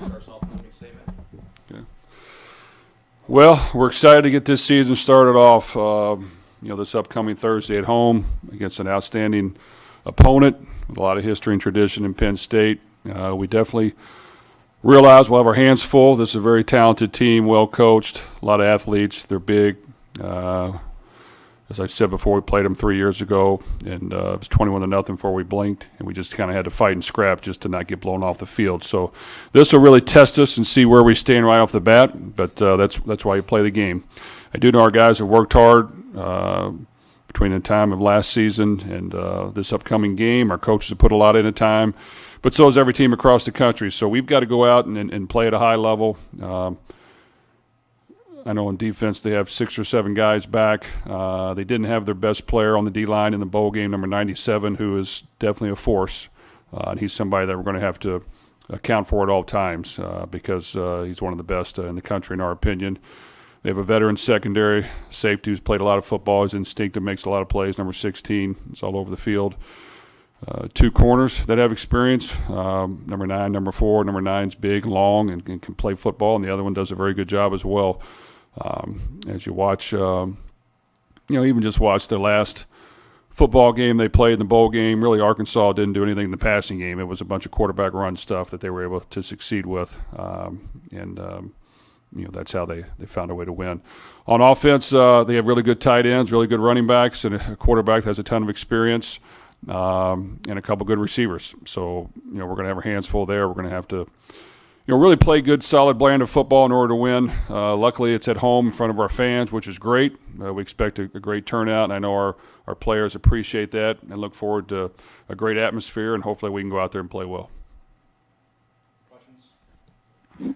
start us off with a statement. Okay. Well, we're excited to get this season started off. This upcoming Thursday at home against an outstanding opponent with a lot of history and tradition in Penn State. We definitely realize we'll have our hands full. This is a very talented team, well coached, a lot of athletes. They're big. As I said before, we played them 3 years ago, and it was 21-0 before we blinked, and we just kind of had to fight and scrap just to not get blown off the field. So this will really test us and see where we stand right off the bat, but that's why you play the game. I do know our guys have worked hard between the time of last season and this upcoming game. Our coaches have put a lot into time, but so has every team across the country. So we've got to go out and play at a high level. I know on defense they have 6 or 7 guys back. They didn't have their best player on the D-line in the bowl game, number 97, who is definitely a force. And he's somebody that we're going to have to account for at all times because he's one of the best in the country, in our opinion. They have a veteran secondary safety who's played a lot of football. He's instinctive, makes a lot of plays, number 16. He's all over the field. 2 corners that have experience, number 9, number 4. Number 9's big, long, and can play football, and the other one does a very good job as well. As you watch, even just watch the last football game they played in the bowl game, really Arkansas didn't do anything in the passing game. It was a bunch of quarterback run stuff that they were able to succeed with, that's how they found a way to win. On offense, they have really good tight ends, really good running backs, and a quarterback that has a ton of experience, and a couple good receivers. So, we're going to have our hands full there. We're going to have to really play good, solid brand of football in order to win. Luckily, it's at home in front of our fans, which is great. We expect a great turnout, and I know our players appreciate that and look forward to a great atmosphere, and hopefully we can go out there and play well. Questions?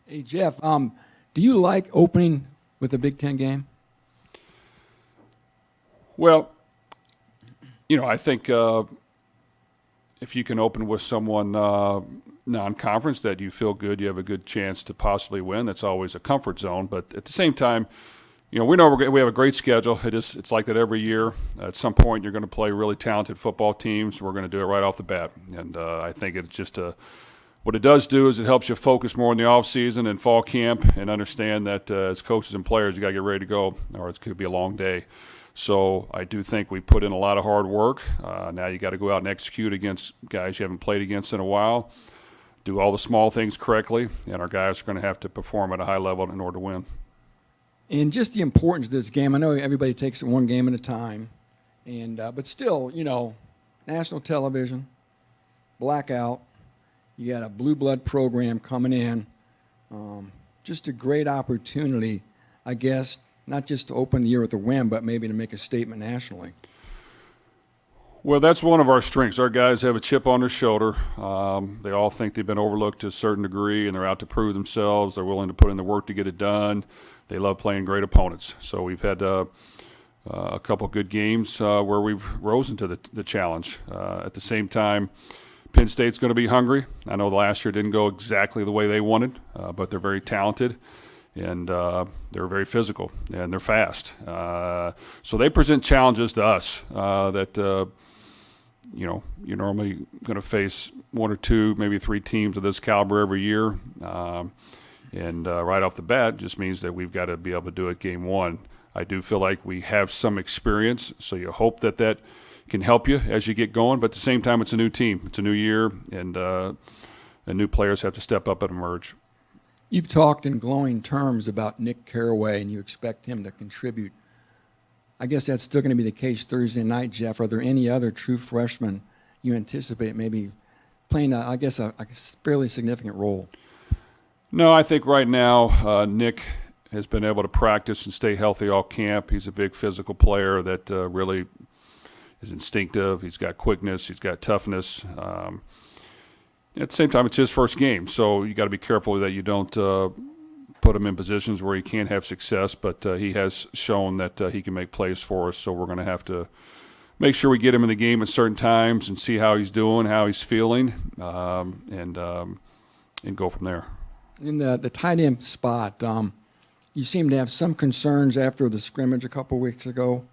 Hey, Jeff, do you like opening with a Big Ten game? Well, I think if you can open with someone non-conference that you feel good, you have a good chance to possibly win. That's always a comfort zone. But at the same time, we know we have a great schedule. It's like that every year. At some point, you're going to play really talented football teams. We're going to do it right off the bat. And I think it's just what it does do is it helps you focus more in the off season and fall camp and understand that as coaches and players, you got to get ready to go, or it could be a long day. So I do think we put in a lot of hard work. Now you got to go out and execute against guys you haven't played against in a while, do all the small things correctly, and our guys are going to have to perform at a high level in order to win. And just the importance of this game. I know everybody takes it one game at a time, but still, national television, blackout, you got a blue blood program coming in. Just a great opportunity, I guess, not just to open the year with a win, but maybe to make a statement nationally. Well, that's one of our strengths. Our guys have a chip on their shoulder. They all think they've been overlooked to a certain degree, and they're out to prove themselves. They're willing to put in the work to get it done. They love playing great opponents. So we've had a couple good games where we've risen to the challenge. At the same time, Penn State's going to be hungry. I know the last year didn't go exactly the way they wanted, but they're very talented. And they're very physical, and they're fast. So they present challenges to us that, you're normally going to face 1 or 2, maybe 3 teams of this caliber every year. And right off the bat just means that we've got to be able to do it game one. I do feel like we have some experience, so you hope that can help you as you get going. But at the same time, it's a new team. It's a new year, and new players have to step up and emerge. You've talked in glowing terms about Nick Carraway, and you expect him to contribute. I guess that's still going to be the case Thursday night, Jeff. Are there any other true freshmen you anticipate maybe playing, a fairly significant role? No, I think right now Nick has been able to practice and stay healthy all camp. He's a big physical player that really is instinctive. He's got quickness. He's got toughness. At the same time, it's his first game, so you got to be careful that you don't put him in positions where he can't have success. But he has shown that he can make plays for us, so we're going to have to make sure we get him in the game at certain times and see how he's doing, how he's feeling, and go from there. In the tight end spot, you seem to have some concerns after the scrimmage a couple weeks ago.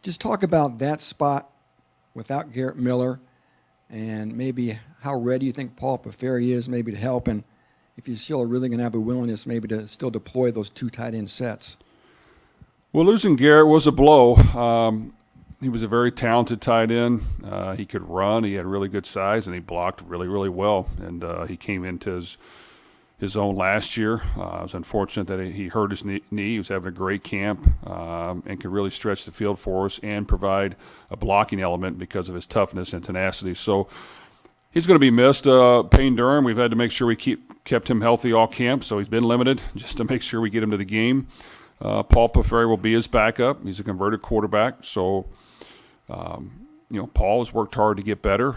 Just talk about that spot without Garrett Miller, and maybe how ready you think Paul Paferi is maybe to help, and if you still are really going to have a willingness maybe to still deploy those 2 tight end sets. Well, losing Garrett was a blow. He was a very talented tight end. He could run. He had really good size, and he blocked really, really well. And he came into his own last year. It was unfortunate that he hurt his knee. He was having a great camp and could really stretch the field for us and provide a blocking element because of his toughness and tenacity. So he's going to be missed. Payne Durham, we've had to make sure we kept him healthy all camp, so he's been limited just to make sure we get him to the game. Paul Paferi will be his backup. He's a converted quarterback, so Paul has worked hard to get better.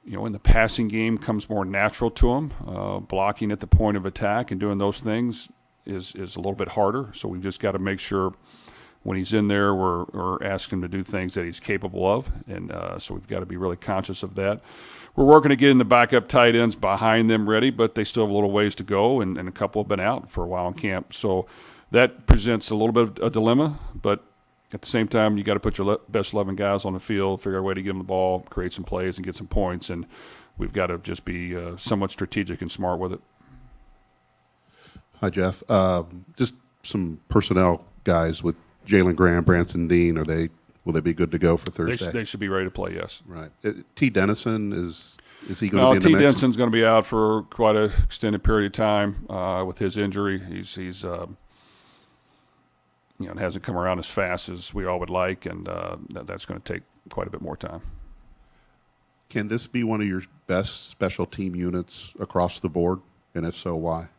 In the passing game comes more natural to him. Blocking at the point of attack and doing those things is a little bit harder. So we've just got to make sure when he's in there, we're asking him to do things that he's capable of. And so we've got to be really conscious of that. We're working to get in the backup tight ends behind them ready, but they still have a little ways to go, and a couple have been out for a while in camp. So that presents a little bit of a dilemma, but at the same time, you got to put your best 11 guys on the field, figure out a way to get them the ball, create some plays, and get some points. And we've got to just be somewhat strategic and smart with it. Hi, Jeff. Just some personnel guys with Jalen Graham, Branson Dean. Will they be good to go for Thursday? They should be ready to play. Yes. Right. T. Dennison is he going to be in the T. mix? Dennison's going to be out for quite an extended period of time with his injury. He's it hasn't come around as fast as we all would like, and that's going to take quite a bit more time. Can this be one of your best special team units across the board? And if so, why?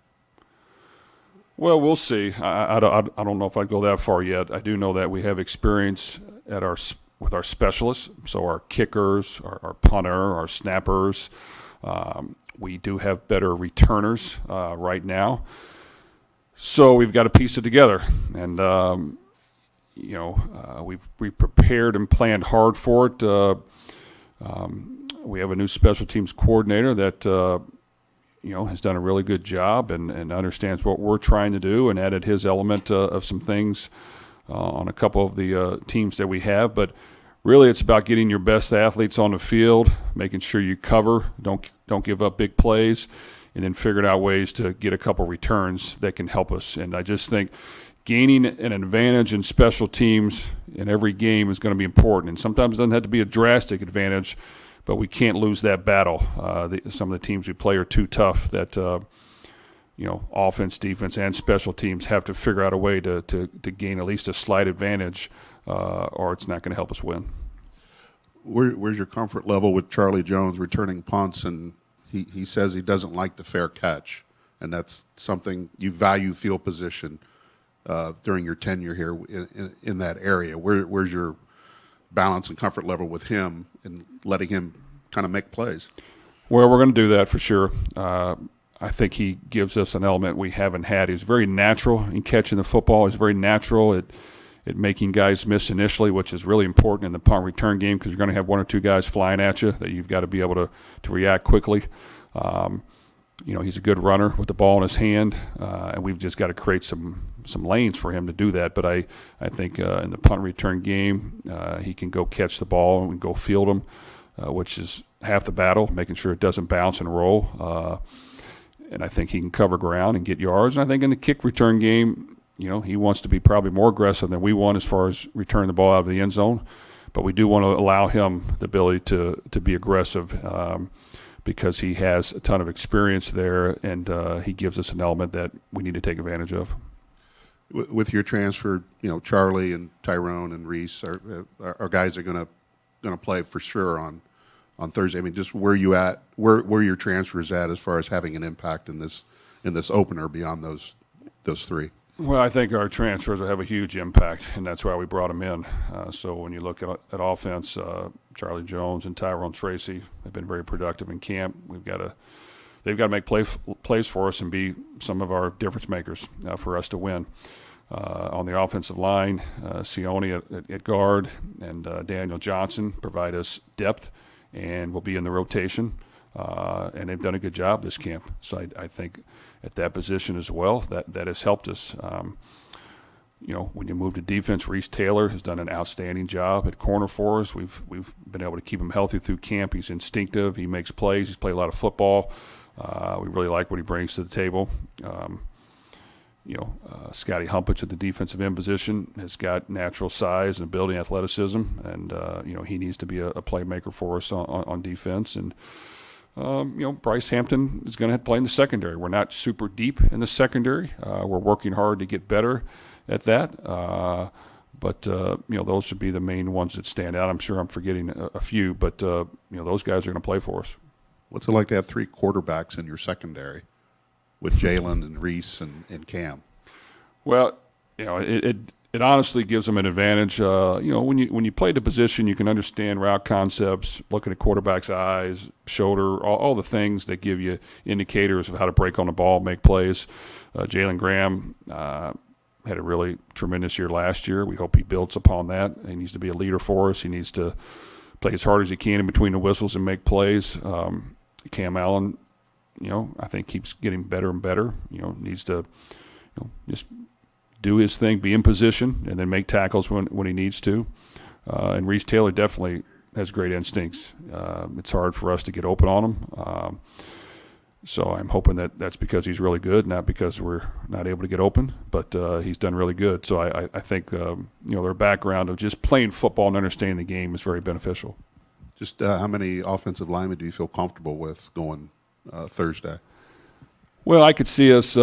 Well, we'll see. I don't know if I'd go that far yet. I do know that we have experience with our specialists, so our kickers, our punter, our snappers. We do have better returners right now. So we've got to piece it together, and we've prepared and planned hard for it. We have a new special teams coordinator that has done a really good job and understands what we're trying to do, and added his element of some things on a couple of the teams that we have. But really, it's about getting your best athletes on the field, making sure you cover, don't give up big plays, and then figuring out ways to get a couple returns that can help us. And I just think gaining an advantage in special teams in every game is going to be important. And sometimes it doesn't have to be a drastic advantage, but we can't lose that battle. Some of the teams we play are too tough that, offense, defense, and special teams have to figure out a way to gain at least a slight advantage, or it's not going to help us win. Where's your comfort level with Charlie Jones returning punts? And he says he doesn't like the fair catch, and that's something you value field position during your tenure here in that area. Where's your balance and comfort level with him and letting him kind of make plays? Well, we're going to do that for sure. I think he gives us an element we haven't had. He's very natural in catching the football. He's very natural at making guys miss initially, which is really important in the punt return game because you're going to have one or two guys flying at you that you've got to be able to react quickly. He's a good runner with the ball in his hand, and we've just got to create some lanes for him to do that. But I think in the punt return game, he can go catch the ball and go field him, which is half the battle, making sure it doesn't bounce and roll. And I think he can cover ground and get yards. And I think in the kick return game, he wants to be probably more aggressive than we want as far as returning the ball out of the end zone. But we do want to allow him the ability to be aggressive because he has a ton of experience there, and he gives us an element that we need to take advantage of. With your transfer, Charlie and Tyrone and Reese are guys that are going to play for sure on Thursday. I mean, just where you at, where your transfer is at as far as having an impact in this opener beyond those three. Well, I think our transfers will have a huge impact, and that's why we brought them in. So when you look at offense, Charlie Jones and Tyrone Tracy have been very productive in camp. They've got to make plays for us and be some of our difference makers for us to win. On the offensive line, Sione at guard and Daniel Johnson provide us depth and will be in the rotation. And they've done a good job this camp. So I think at that position as well, that has helped us. when you move to defense, Reese Taylor has done an outstanding job at corner for us. We've been able to keep him healthy through camp. He's instinctive. He makes plays. He's played a lot of football. We really like what he brings to the table. Scotty Humpich at the defensive end position has got natural size and ability and athleticism, and he needs to be a playmaker for us on defense. And Bryce Hampton is going to have to play in the secondary. We're not super deep in the secondary. We're working hard to get better at that. But those should be the main ones that stand out. I'm sure I'm forgetting a few, but those guys are going to play for us. What's it like to have three quarterbacks in your secondary with Jalen and Reese and Cam? Well, it honestly gives them an advantage. When you play the position, you can understand route concepts, look at a quarterback's eyes, shoulder, all the things that give you indicators of how to break on the ball, make plays. Jalen Graham had a really tremendous year last year. We hope he builds upon that. He needs to be a leader for us. He needs to play as hard as he can in between the whistles and make plays. Cam Allen, I think keeps getting better and better. Needs to just do his thing, be in position, and then make tackles when he needs to. And Reese Taylor definitely has great instincts. It's hard for us to get open on him. So I'm hoping that's because he's really good, not because we're not able to get open. But he's done really good. So I think their background of just playing football and understanding the game is very beneficial. Just how many offensive linemen do you feel comfortable with going Thursday? Well, I could see us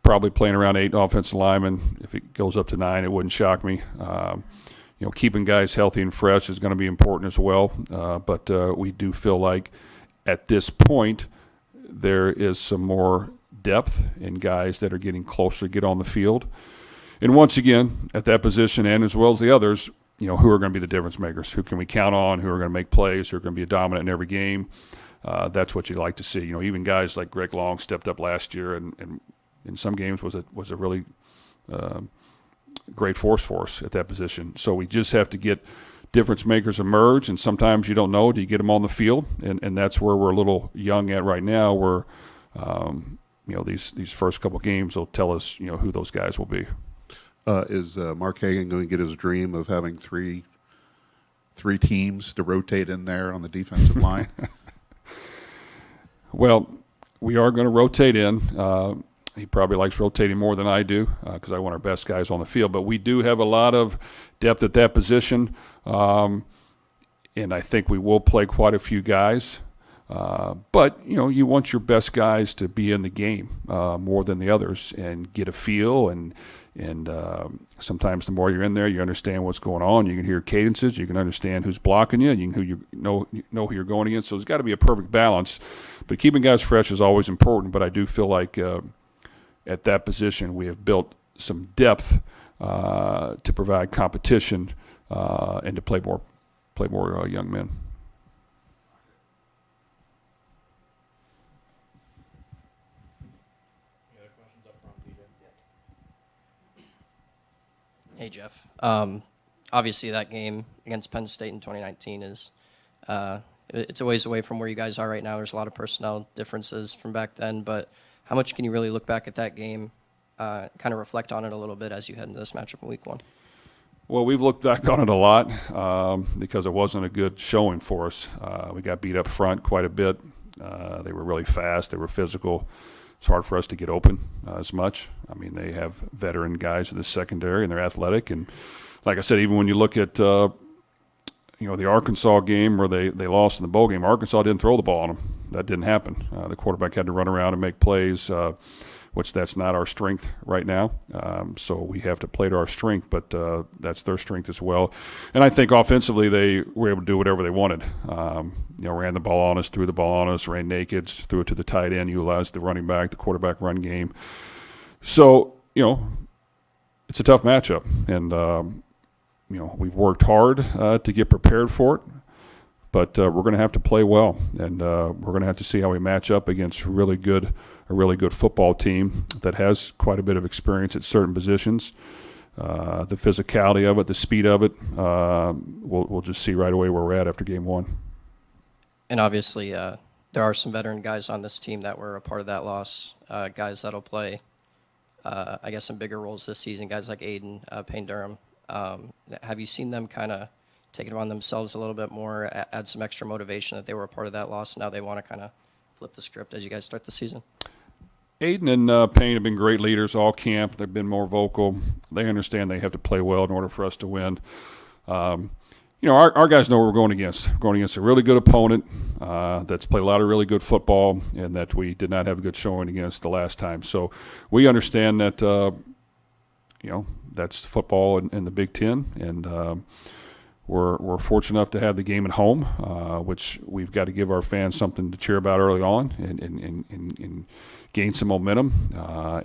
probably playing around 8 offensive linemen. If it goes up to 9, it wouldn't shock me. Keeping guys healthy and fresh is going to be important as well. But we do feel like at this point there is some more depth in guys that are getting closer to get on the field. And once again, at that position and as well as the others, who are going to be the difference makers? Who can we count on? Who are going to make plays? Who are going to be dominant in every game? That's what you like to see. Even guys like Greg Long stepped up last year and in some games was a really great force for us at that position. So we just have to get difference makers emerge, and sometimes you don't know. Do you get them on the field? And that's where we're a little young at right now, where these first couple games will tell us who those guys will be. Is Mark Hagan going to get his dream of having three teams to rotate in there on the defensive line? Well, we are going to rotate in. He probably likes rotating more than I do because I want our best guys on the field. But we do have a lot of depth at that position, and I think we will play quite a few guys. But, you want your best guys to be in the game more than the others and get a feel. And sometimes the more you're in there, you understand what's going on. You can hear cadences. You can understand who's blocking you. You can know who you're going against. So there's got to be a perfect balance. But keeping guys fresh is always important. But I do feel like at that position we have built some depth to provide competition and to play more young men. Hey, Jeff. Obviously, that game against Penn State in 2019 is it's a ways away from where you guys are right now. There's a lot of personnel differences from back then, but how much can you really look back at that game, kind of reflect on it a little bit as you head into this matchup in Week 1? Well, we've looked back on it a lot because it wasn't a good showing for us. We got beat up front quite a bit. They were really fast. They were physical. It's hard for us to get open as much. I mean, they have veteran guys in the secondary, and they're athletic. And like I said, even when you look at the Arkansas game where they lost in the bowl game, Arkansas didn't throw the ball on them. That didn't happen. The quarterback had to run around and make plays, which that's not our strength right now. So we have to play to our strength, but that's their strength as well. And I think offensively they were able to do whatever they wanted. Ran the ball on us, threw the ball on us, ran nakeds, threw it to the tight end, utilized the running back, the quarterback run game. So, it's a tough matchup. And, we've worked hard to get prepared for it. But we're going to have to play well, and we're going to have to see how we match up against a really good football team that has quite a bit of experience at certain positions. The physicality of it, the speed of it, we'll just see right away where we're at after game 1. And obviously, there are some veteran guys on this team that were a part of that loss, guys that'll play I guess, some bigger roles this season, guys like Aiden, Payne Durham. Have you seen them kind of take it on themselves a little bit more, add some extra motivation that they were a part of that loss? Now they want to kind of flip the script as you guys start the season? Aiden and Payne have been great leaders all camp. They've been more vocal. They understand they have to play well in order for us to win. Our guys know what we're going against. We're going against a really good opponent that's played a lot of really good football and that we did not have a good showing against the last time. So we understand that, that's football in the Big Ten, and we're fortunate enough to have the game at home, which we've got to give our fans something to cheer about early on and gain some momentum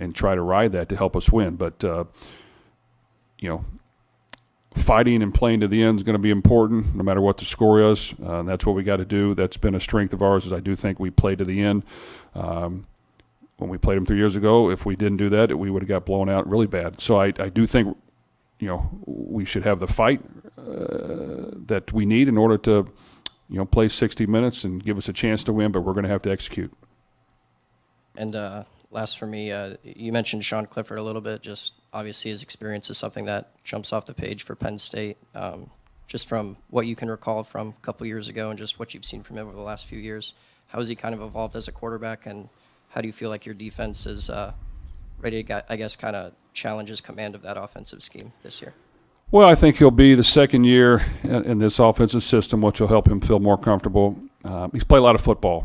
and try to ride that to help us win. But, fighting and playing to the end is going to be important no matter what the score is. That's what we got to do. That's been a strength of ours, is I do think we play to the end. When we played them 3 years ago, if we didn't do that, we would have got blown out really bad. So I do think, we should have the fight that we need in order to, play 60 minutes and give us a chance to win, but we're going to have to execute. And last for me, you mentioned Sean Clifford a little bit. Just obviously his experience is something that jumps off the page for Penn State. Just from what you can recall from a couple years ago and just what you've seen from him over the last few years, how has he kind of evolved as a quarterback, and how do you feel like your defense is ready to, I guess, kind of challenge his command of that offensive scheme this year? Well, I think he'll be the second year in this offensive system, which will help him feel more comfortable. He's played a lot of football.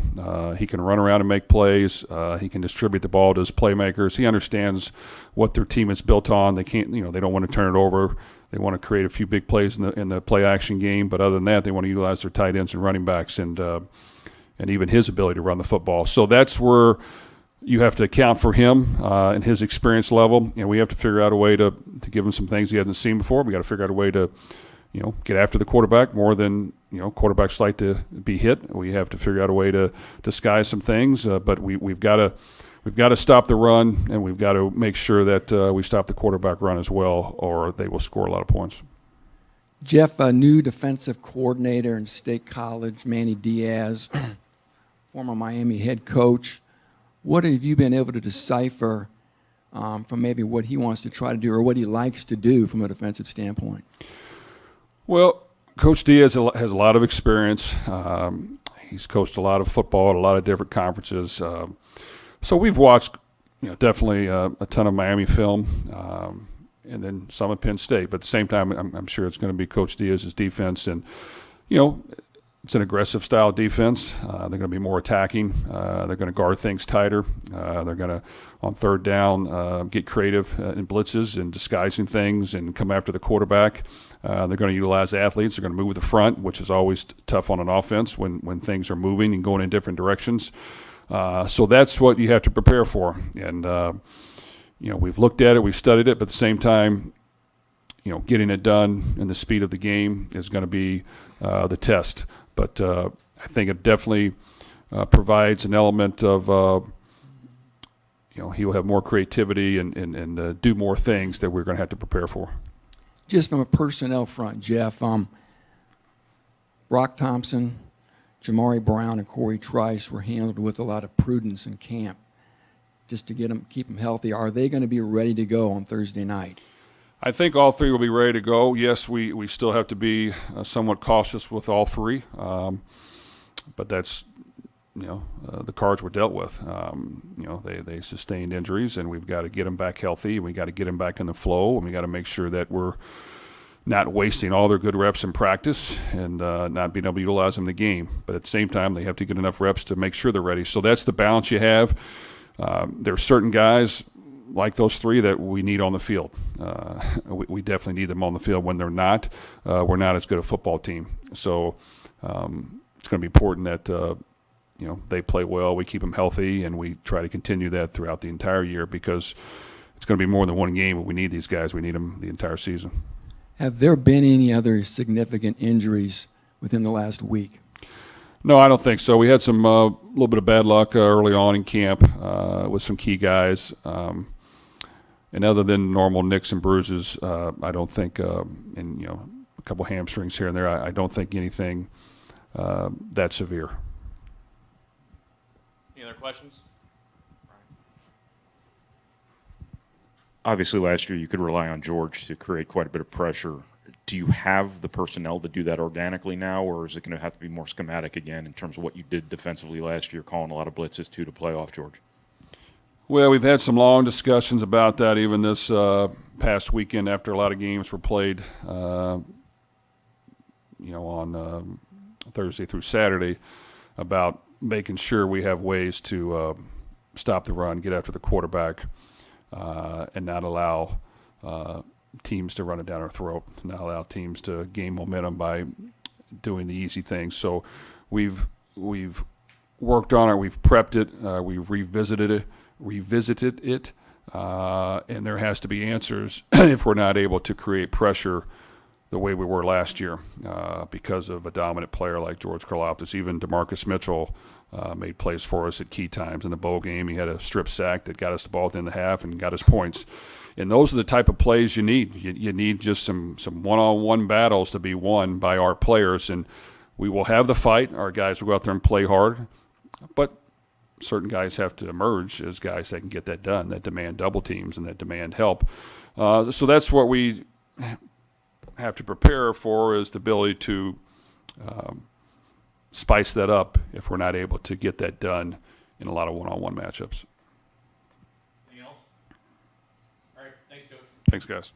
He can run around and make plays. He can distribute the ball to his playmakers. He understands what their team is built on. They can't, they don't want to turn it over. They want to create a few big plays in the play action game. But other than that, they want to utilize their tight ends and running backs and even his ability to run the football. So that's where you have to account for him and his experience level, and we have to figure out a way to give him some things he hasn't seen before. We got to figure out a way to, get after the quarterback more than quarterbacks like to be hit. We have to figure out a way to disguise some things, but we've got to stop the run, and we've got to make sure that we stop the quarterback run as well, or they will score a lot of points. Jeff, a new defensive coordinator in State College, Manny Diaz, former Miami head coach. What have you been able to decipher from maybe what he wants to try to do or what he likes to do from a defensive standpoint? Well, Coach Diaz has a lot of experience. He's coached a lot of football at a lot of different conferences. So we've watched, definitely a ton of Miami film and then some at Penn State. But at the same time, I'm sure it's going to be Coach Diaz's defense. And, it's an aggressive style defense. They're going to be more attacking. They're going to guard things tighter. They're going to, on third down, get creative in blitzes and disguising things and come after the quarterback. They're going to utilize athletes. They're going to move with the front, which is always tough on an offense when things are moving and going in different directions. So that's what you have to prepare for. And, we've looked at it, we've studied it, but at the same time, getting it done in the speed of the game is going to be the test. But I think it definitely provides an element of, he will have more creativity and do more things that we're going to have to prepare for. Just from a personnel front, Jeff, Brock Thompson, Jamari Brown, and Corey Trice were handled with a lot of prudence in camp just to keep them healthy. Are they going to be ready to go on Thursday night? I think all three will be ready to go. Yes, we still have to be somewhat cautious with all three, but that's the cards were dealt with. They sustained injuries, and we've got to get them back healthy. We got to get them back in the flow, and we got to make sure that we're not wasting all their good reps in practice and not being able to utilize them in the game. But at the same time, they have to get enough reps to make sure they're ready. So that's the balance you have. There are certain guys like those three that we need on the field. We definitely need them on the field. When they're not, we're not as good a football team. So it's going to be important that they play well, we keep them healthy, and we try to continue that throughout the entire year, because it's going to be more than one game. But we need these guys. We need them the entire season. Have there been any other significant injuries within the last week? No, I don't think so. We had some little bit of bad luck early on in camp with some key guys. And other than normal nicks and bruises, I don't think, and a couple hamstrings here and there, I don't think anything that severe. Any other questions? obviously last year you could rely on George to create quite a bit of pressure. Do you have the personnel to do that organically now, or is it going to have to be more schematic again in terms of what you did defensively last year, calling a lot of blitzes too to play off George? Well, we've had some long discussions about that even this past weekend after a lot of games were played, on Thursday through Saturday, about making sure we have ways to stop the run, get after the quarterback, and not allow teams to run it down our throat, not allow teams to gain momentum by doing the easy things. So we've worked on it, we've prepped it, we've revisited it, and there has to be answers if we're not able to create pressure the way we were last year because of a dominant player like George Karlaftis. Even DeMarcus Mitchell made plays for us at key times in the bowl game. He had a strip sack that got us the ball at the end of the half and got us points. And those are the type of plays you need. You need just some one-on-one battles to be won by our players. And we will have the fight. Our guys will go out there and play hard. But certain guys have to emerge as guys that can get that done, that demand double teams and that demand help. So that's what we have to prepare for, is the ability to spice that up if we're not able to get that done in a lot of one-on-one matchups. Anything else? All right. Thanks, Coach. Thanks, guys.